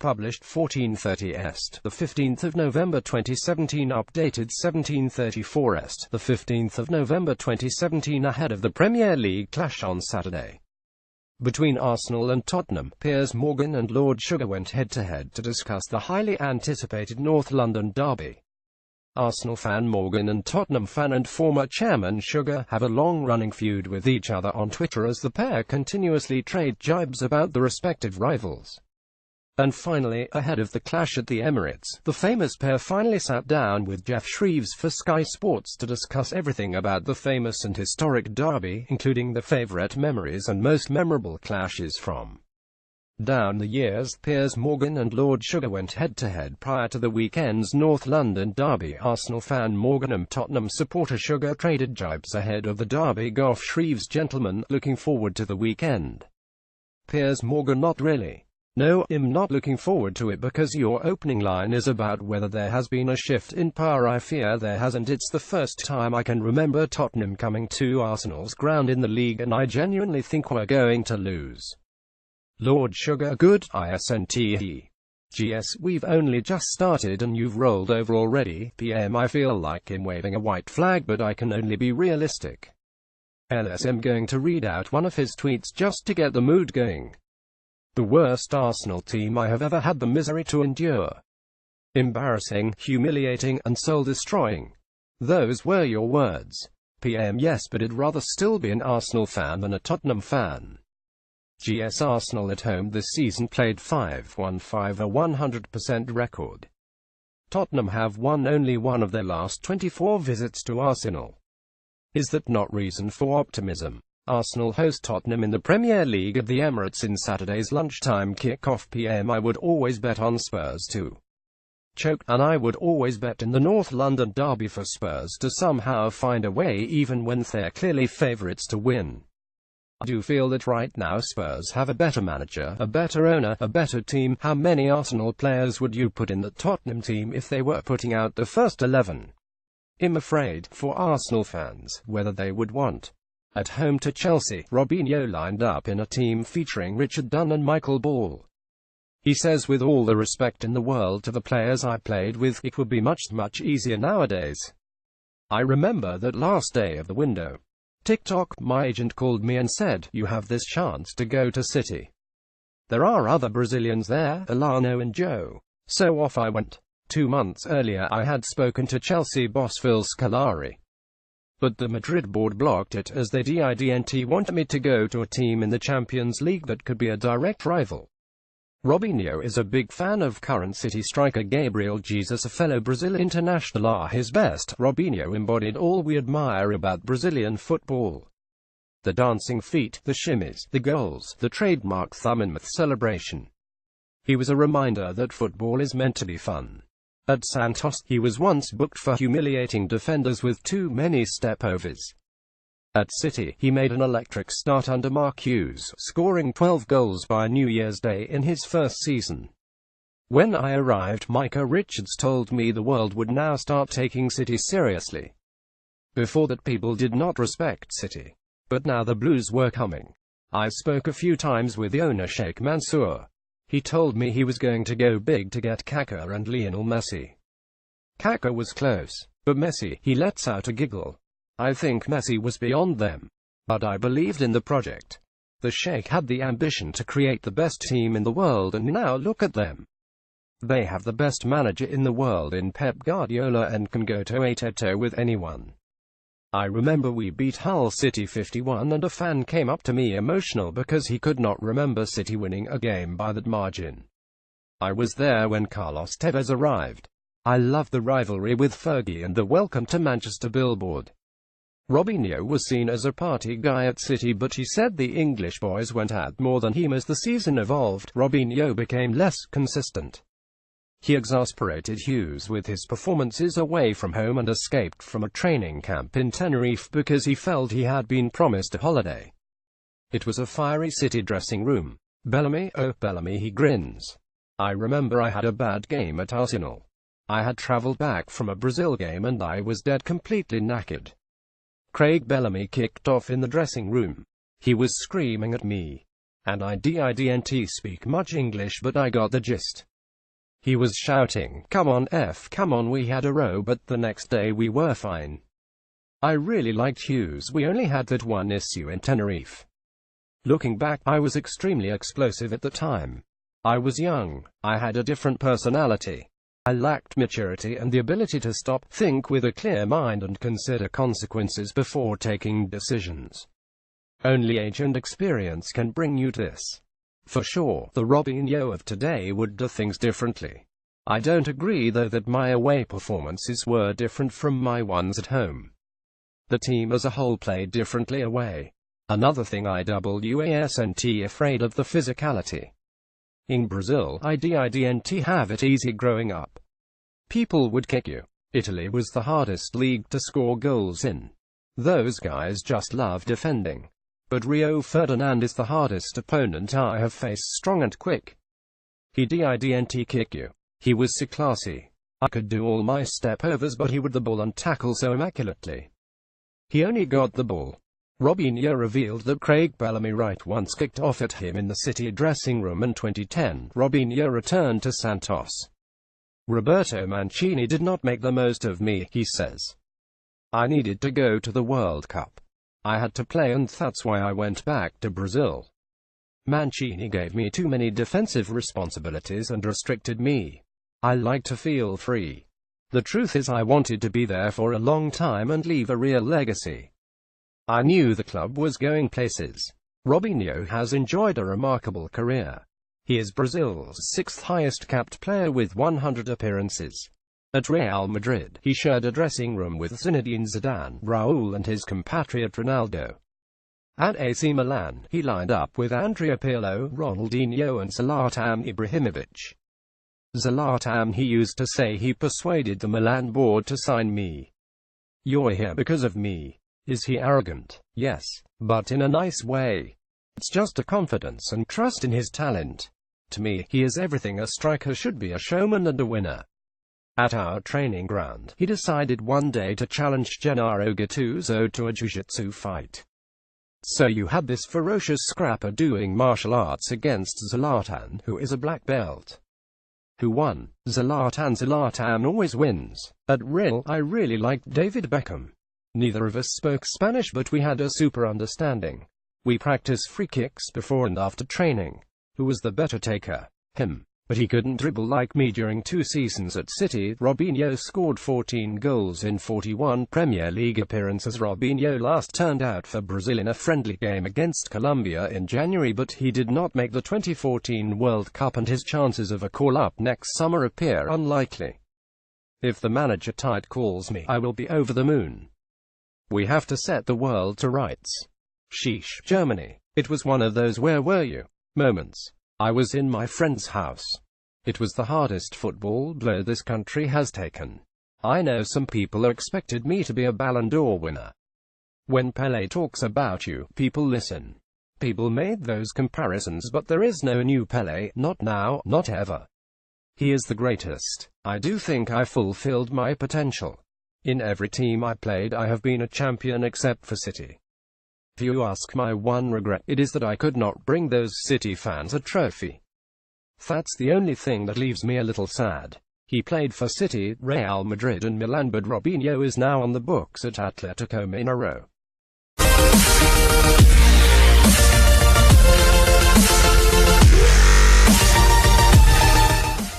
published 1430 est, the 15th of November 2017, updated 1734 est, the 15th of November 2017, ahead of the Premier League clash on Saturday between Arsenal and Tottenham. Piers Morgan and Lord Sugar went head-to-head to discuss the highly anticipated North London derby. Arsenal fan Morgan and Tottenham fan and former chairman Sugar have a long-running feud with each other on Twitter as the pair continuously trade jibes about the respective rivals. And finally, ahead of the clash at the Emirates, the famous pair finally sat down with Geoff Shreeves for Sky Sports to discuss everything about the famous and historic derby, including the favourite memories and most memorable clashes from down the years. Piers Morgan and Lord Sugar went head-to-head prior to the weekend's North London derby. Arsenal fan Morgan and Tottenham supporter Sugar traded jibes ahead of the derby. Geoff Shreeves: gentlemen, looking forward to the weekend. Piers Morgan: not really. No, I'm not looking forward to it because your opening line is about whether there has been a shift in power. I fear there hasn't. It's the first time I can remember Tottenham coming to Arsenal's ground in the league, and I genuinely think we're going to lose. Lord Sugar: good, ISNTE. GS, we've only just started and you've rolled over already. PM, I feel like I'm waving a white flag, but I can only be realistic. LS, I'm going to read out one of his tweets just to get the mood going. The worst Arsenal team I have ever had the misery to endure. Embarrassing, humiliating, and soul-destroying. Those were your words. PM, yes, but I'd rather still be an Arsenal fan than a Tottenham fan. GS, Arsenal at home this season played 5-1-5, a 100% record. Tottenham have won only one of their last 24 visits to Arsenal. Is that not reason for optimism? Arsenal host Tottenham in the Premier League at the Emirates in Saturday's lunchtime kick-off. PM, I would always bet on Spurs to choke, and I would always bet in the North London derby for Spurs to somehow find a way even when they're clearly favourites to win. I do feel that right now Spurs have a better manager, a better owner, a better team. How many Arsenal players would you put in the Tottenham team if they were putting out the first 11? I'm afraid, for Arsenal fans, whether they would want. At home to Chelsea, Robinho lined up in a team featuring Richard Dunn and Michael Ball. He says, with all the respect in the world to the players I played with, it would be much easier nowadays. I remember that last day of the window. TikTok, my agent called me and said, you have this chance to go to City. There are other Brazilians there, Alano and Joe. So off I went. 2 months earlier I had spoken to Chelsea boss Phil Scolari. But the Madrid board blocked it, as they didn't want me to go to a team in the Champions League that could be a direct rival. Robinho is a big fan of current City striker Gabriel Jesus, a fellow Brazil international. Are his best. Robinho embodied all we admire about Brazilian football. The dancing feet, the shimmies, the goals, the trademark thumb and mouth celebration. He was a reminder that football is meant to be fun. At Santos, he was once booked for humiliating defenders with too many step-overs. At City, he made an electric start under Mark Hughes, scoring 12 goals by New Year's Day in his first season. When I arrived, Micah Richards told me the world would now start taking City seriously. Before that, people did not respect City. But now the Blues were coming. I spoke a few times with the owner Sheikh Mansour. He told me he was going to go big to get Kaká and Lionel Messi. Kaká was close, but Messi, he lets out a giggle. I think Messi was beyond them. But I believed in the project. The Sheikh had the ambition to create the best team in the world, and now look at them. They have the best manager in the world in Pep Guardiola and can go toe-to-toe with anyone. I remember we beat Hull City 51 and a fan came up to me emotional because he could not remember City winning a game by that margin. I was there when Carlos Tevez arrived. I love the rivalry with Fergie and the welcome to Manchester billboard. Robinho was seen as a party guy at City, but he said the English boys went out more than him. As the season evolved, Robinho became less consistent. He exasperated Hughes with his performances away from home and escaped from a training camp in Tenerife because he felt he had been promised a holiday. It was a fiery City dressing room. Bellamy, oh Bellamy, he grins. I remember I had a bad game at Arsenal. I had travelled back from a Brazil game and I was dead completely knackered. Craig Bellamy kicked off in the dressing room. He was screaming at me. And I didn't speak much English, but I got the gist. He was shouting, "Come on come on." We had a row, but the next day we were fine. I really liked Hughes. We only had that one issue in Tenerife. Looking back, I was extremely explosive at the time. I was young. I had a different personality. I lacked maturity and the ability to stop, think with a clear mind and consider consequences before taking decisions. Only age and experience can bring you this. For sure, the Robinho of today would do things differently. I don't agree though that my away performances were different from my ones at home. The team as a whole played differently away. Another thing, I wasn't afraid of the physicality. In Brazil, I didn't have it easy growing up. People would kick you. Italy was the hardest league to score goals in. Those guys just love defending. But Rio Ferdinand is the hardest opponent I have faced, strong and quick. He didn't kick you. He was so classy. I could do all my step-overs, but he would the ball and tackle so immaculately. He only got the ball. Robinho revealed that Craig Bellamy Wright once kicked off at him in the City dressing room in 2010. Robinho returned to Santos. Roberto Mancini did not make the most of me, he says. I needed to go to the World Cup. I had to play, and that's why I went back to Brazil. Mancini gave me too many defensive responsibilities and restricted me. I like to feel free. The truth is, I wanted to be there for a long time and leave a real legacy. I knew the club was going places. Robinho has enjoyed a remarkable career. He is Brazil's sixth highest capped player with 100 appearances. At Real Madrid, he shared a dressing room with Zinedine Zidane, Raul and his compatriot Ronaldo. At AC Milan, he lined up with Andrea Pirlo, Ronaldinho and Zlatan Ibrahimovic. Zlatan, he used to say, he persuaded the Milan board to sign me. You're here because of me. Is he arrogant? Yes, but in a nice way. It's just a confidence and trust in his talent. To me, he is everything a striker should be, a showman and a winner. At our training ground, he decided one day to challenge Gennaro Gattuso to a jiu-jitsu fight. So you had this ferocious scrapper doing martial arts against Zlatan, who is a black belt. Who won? Zlatan. Zlatan always wins. At Real, I really liked David Beckham. Neither of us spoke Spanish, but we had a super understanding. We practiced free kicks before and after training. Who was the better taker? Him. But he couldn't dribble like me. During 2 seasons at City, Robinho scored 14 goals in 41 Premier League appearances. Robinho last turned out for Brazil in a friendly game against Colombia in January, but he did not make the 2014 World Cup, and his chances of a call-up next summer appear unlikely. If the manager tight calls me, I will be over the moon. We have to set the world to rights. Sheesh, Germany. It was one of those "where were you" moments. I was in my friend's house. It was the hardest football blow this country has taken. I know some people expected me to be a Ballon d'Or winner. When Pelé talks about you, people listen. People made those comparisons, but there is no new Pelé, not now, not ever. He is the greatest. I do think I fulfilled my potential. In every team I played, I have been a champion except for City. If you ask my one regret, it is that I could not bring those City fans a trophy. That's the only thing that leaves me a little sad. He played for City, Real Madrid and Milan, but Robinho is now on the books at Atletico Mineiros.